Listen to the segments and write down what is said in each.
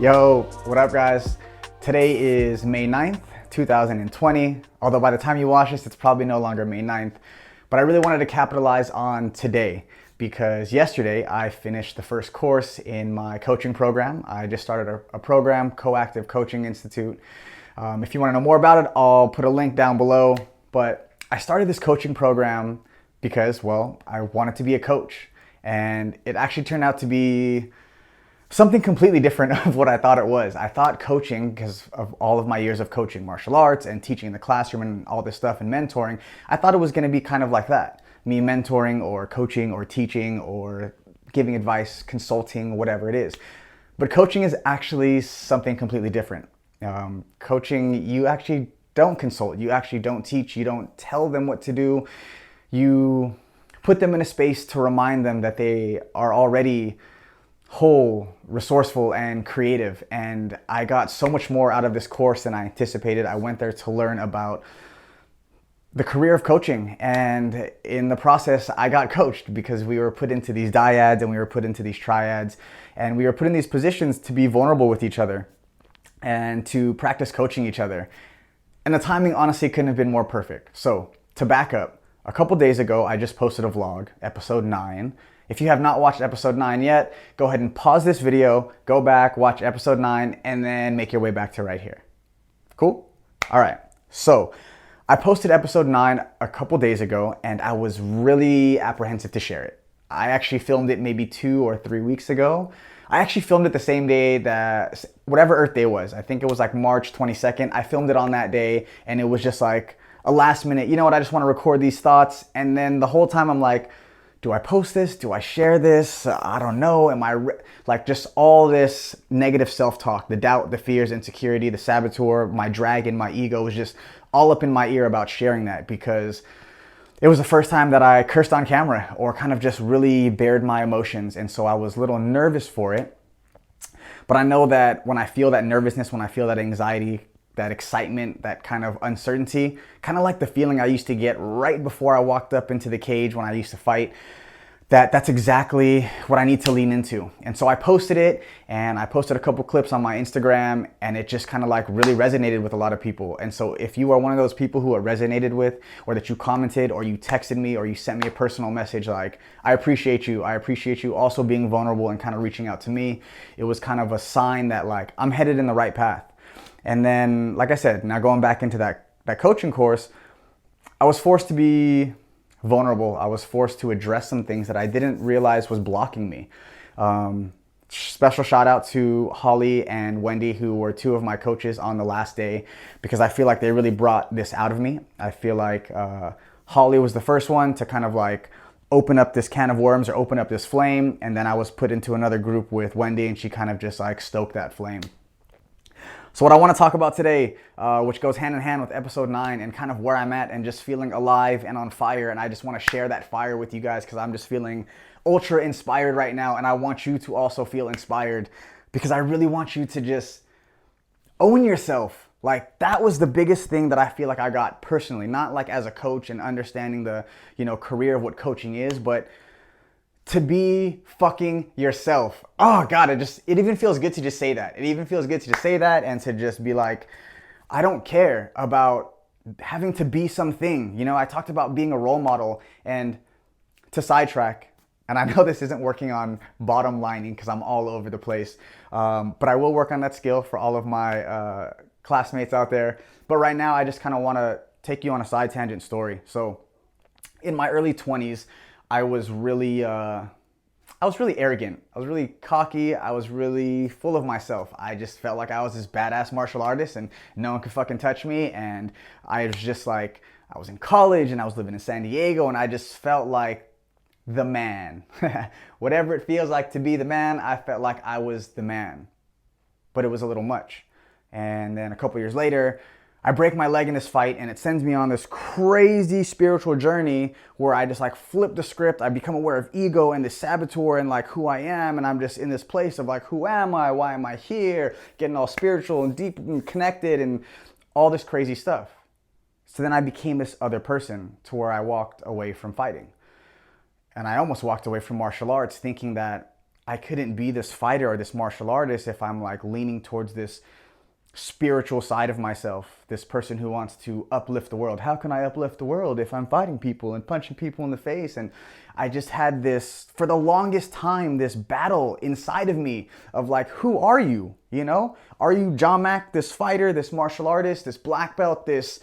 Yo, what up guys? Today is May 9th, 2020. Although by the time you watch this, it's probably no longer May 9th. But I really wanted to capitalize on today because yesterday I finished the first course in my coaching program. I just started a program, Coactive Coaching Institute. If you want to know more about it, I'll put a link down below. But I started this coaching program because, well, I wanted to be a coach. And it actually turned out to be something completely different of what I thought it was. I thought coaching, because of all of my years of coaching martial arts and teaching in the classroom and all this stuff and mentoring, I thought it was going to be kind of like that. Me mentoring or coaching or teaching or giving advice, consulting, whatever it is. But coaching is actually something completely different. Coaching, you actually don't consult, you actually don't teach, you don't tell them what to do. You put them in a space to remind them that they are already whole, resourceful, and creative. And I got so much more out of this course than I anticipated. I went there to learn about the career of coaching, and in the process I got coached because we were put into these dyads and we were put into these triads and we were put in these positions to be vulnerable with each other and to practice coaching each other. And the timing honestly couldn't have been more perfect. So to back up, a couple days ago I just posted a vlog, episode 9. If you have not watched episode 9 yet, go ahead and pause this video, go back, watch episode 9, and then make your way back to right here. Cool? All right. So I posted episode 9 a couple days ago, and I was really apprehensive to share it. I actually filmed it maybe 2 or 3 weeks ago. I actually filmed it the same day that, whatever Earth Day was. I think it was like March 22nd. I filmed it on that day, and it was just like a last minute, you know what, I just want to record these thoughts. And then the whole time I'm like, do I post this? Do I share this? I don't know. Am I like just all this negative self-talk, the doubt, the fears, insecurity, the saboteur, my dragon, my ego was just all up in my ear about sharing that because it was the first time that I cursed on camera or kind of just really bared my emotions. And so I was a little nervous for it. But I know that when I feel that nervousness, when I feel that anxiety, that excitement, that kind of uncertainty, kind of like the feeling I used to get right before I walked up into the cage when I used to fight, that's exactly what I need to lean into. And so I posted it, and I posted a couple clips on my Instagram, and it just kind of like really resonated with a lot of people. And so if you are one of those people who it resonated with, or that you commented, or you texted me, or you sent me a personal message like, I appreciate you also being vulnerable and kind of reaching out to me, it was kind of a sign that like I'm headed in the right path. And then, like I said, now going back into that coaching course, I was forced to be vulnerable. I was forced to address some things that I didn't realize was blocking me. Special shout out to Holly and Wendy, who were 2 of my coaches on the last day, because I feel like they really brought this out of me. I feel like Holly was the first one to kind of like open up this can of worms or open up this flame. And then I was put into another group with Wendy, and she kind of just like stoked that flame. So what I want to talk about today, which goes hand in hand with episode 9 and kind of where I'm at and just feeling alive and on fire. And I just want to share that fire with you guys because I'm just feeling ultra inspired right now. And I want you to also feel inspired because I really want you to just own yourself. Like that was the biggest thing that I feel like I got personally, not like as a coach and understanding the, career of what coaching is, but to be fucking yourself. Oh God, it even feels good to just say that. It even feels good to just say that and to just be like, I don't care about having to be something. I talked about being a role model, and to sidetrack, and I know this isn't working on bottom lining because I'm all over the place, but I will work on that skill for all of my classmates out there. But right now, I just kind of want to take you on a side tangent story. So in my early 20s, I was really arrogant. I was really cocky. I was really full of myself. I just felt like I was this badass martial artist and no one could fucking touch me. And I was just like, I was in college and I was living in San Diego, and I just felt like the man. Whatever it feels like to be the man, I felt like I was the man. But it was a little much. And then a couple years later, I break my leg in this fight, and it sends me on this crazy spiritual journey where I just like flip the script. I become aware of ego and the saboteur and like who I am. And I'm just in this place of like, who am I? Why am I here? Getting all spiritual and deep and connected and all this crazy stuff. So then I became this other person to where I walked away from fighting. And I almost walked away from martial arts thinking that I couldn't be this fighter or this martial artist if I'm like leaning towards this spiritual side of myself, this person who wants to uplift the world. How can I uplift the world if I'm fighting people and punching people in the face? And I just had this, for the longest time, this battle inside of me of like, who are you? You know, are you John Mack, this fighter, this martial artist, this black belt, this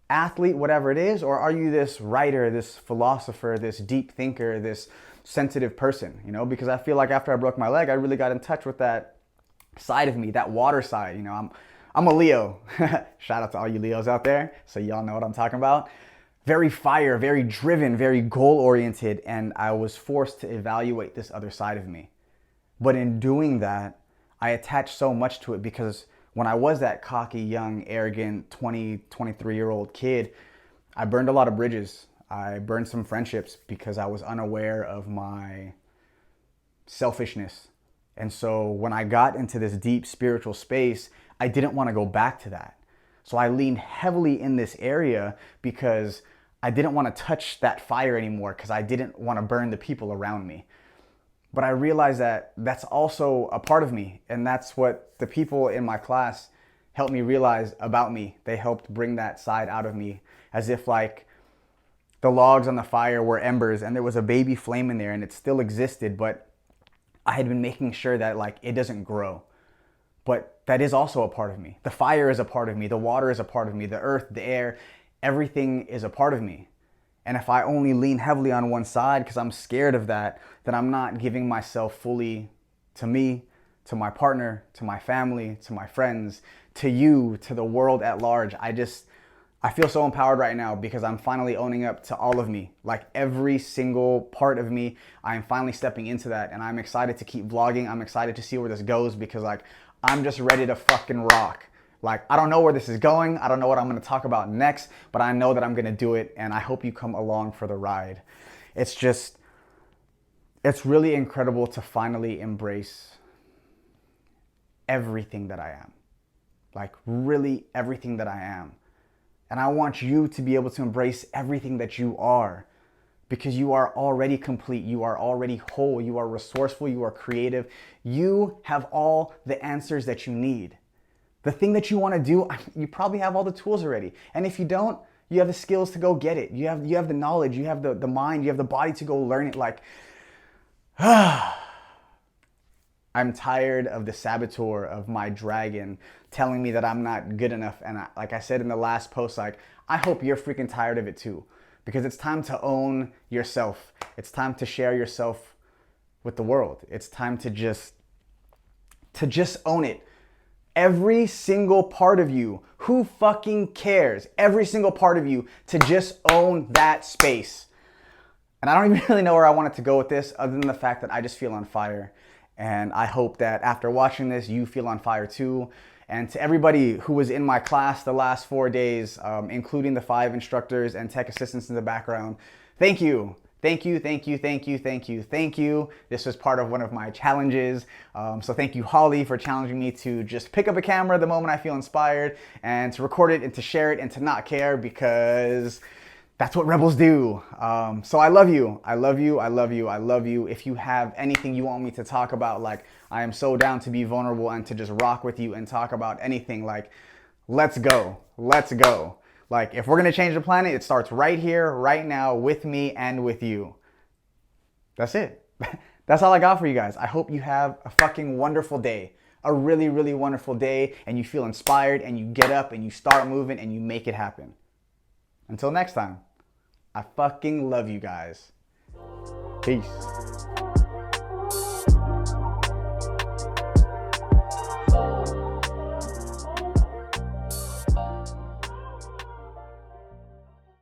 athlete, whatever it is? Or are you this writer, this philosopher, this deep thinker, this sensitive person? You know, because I feel like after I broke my leg, I really got in touch with that side of me, that water side. You know, I'm a Leo. Shout out to all you Leos out there. So y'all know what I'm talking about. Very fire, very driven, very goal-oriented. And I was forced to evaluate this other side of me. But in doing that, I attached so much to it because when I was that cocky, young, arrogant, 23-year-old kid, I burned a lot of bridges. I burned some friendships because I was unaware of my selfishness. And so when I got into this deep spiritual space, I didn't want to go back to that. So I leaned heavily in this area because I didn't want to touch that fire anymore because I didn't want to burn the people around me. But I realized that that's also a part of me. And that's what the people in my class helped me realize about me. They helped bring that side out of me, as if like the logs on the fire were embers and there was a baby flame in there and it still existed, but I had been making sure that like it doesn't grow. But that is also a part of me. The fire is a part of me. The water is a part of me. The earth, the air, everything is a part of me. And if I only lean heavily on one side because I'm scared of that, then I'm not giving myself fully to me, to my partner, to my family, to my friends, to you, to the world at large. I feel so empowered right now because I'm finally owning up to all of me. Like every single part of me, I'm finally stepping into that. And I'm excited to keep vlogging. I'm excited to see where this goes because like, I'm just ready to fucking rock. Like, I don't know where this is going. I don't know what I'm going to talk about next, but I know that I'm going to do it. And I hope you come along for the ride. It's really incredible to finally embrace everything that I am. Like really everything that I am. And I want you to be able to embrace everything that you are. Because you are already complete, you are already whole, you are resourceful, you are creative. You have all the answers that you need. The thing that you want to do, you probably have all the tools already. And if you don't, you have the skills to go get it. You have the knowledge, you have the mind, you have the body to go learn it. Like, I'm tired of the saboteur of my dragon telling me that I'm not good enough. And like I said in the last post, like, I hope you're freaking tired of it too. Because it's time to own yourself. It's time to share yourself with the world. It's time to just own it. Every single part of you, who fucking cares? Every single part of you to just own that space. And I don't even really know where I wanted to go with this other than the fact that I just feel on fire. And I hope that after watching this, you feel on fire too. And to everybody who was in my class the last 4 days, including the 5 instructors and tech assistants in the background, thank you. Thank you, thank you, thank you, thank you, thank you. This was part of one of my challenges. So thank you, Holly, for challenging me to just pick up a camera the moment I feel inspired and to record it and to share it and to not care because that's what rebels do. So I love you. I love you. I love you. I love you. If you have anything you want me to talk about, like, I am so down to be vulnerable and to just rock with you and talk about anything. Like, let's go. Let's go. Like, if we're going to change the planet, it starts right here, right now, with me and with you. That's it. That's all I got for you guys. I hope you have a fucking wonderful day. A really, really wonderful day. And you feel inspired and you get up and you start moving and you make it happen. Until next time, I fucking love you guys. Peace.